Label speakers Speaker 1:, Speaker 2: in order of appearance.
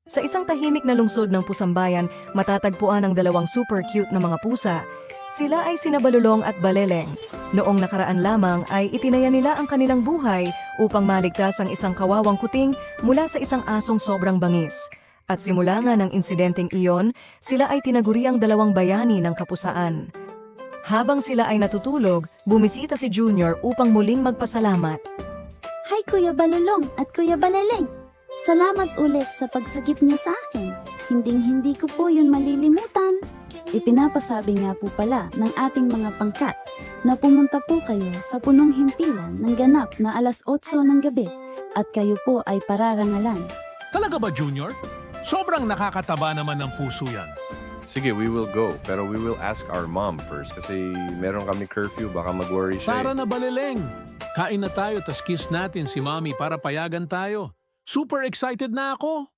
Speaker 1: Sa isang tahimik na lungsod ng Pusambayan, matatagpuan ang dalawang super cute na mga pusa. Sila ay sina Balulong at Baleleng. Noong nakaraan lamang ay itinaya nila ang kanilang buhay upang maligtas ang isang kawawang kuting mula sa isang asong sobrang bangis. At simula nga ng insidenteng iyon, sila ay tinaguri ang dalawang bayani ng kapusaan. Habang sila ay natutulog, bumisita si Junior upang muling magpasalamat.
Speaker 2: Hi Kuya Balulong at Kuya Baleleng! Salamat ulit sa pagsagip niyo sa akin. Hinding-hindi ko po yun malilimutan. Ipinapasabi nga po pala ng ating mga pangkat na pumunta po kayo sa punong himpilan ng ganap na alas 8 ng gabi at kayo po ay pararangalan.
Speaker 3: Talaga ba, Junior? Sobrang nakakataba naman ng puso yan.
Speaker 4: Sige, we will go. Pero we will ask our mom first kasi meron kami curfew. Baka mag-worry siya.
Speaker 3: Tara na, Baleleng. Kain na tayo tas kiss natin si Mommy para payagan tayo. Super excited na ako.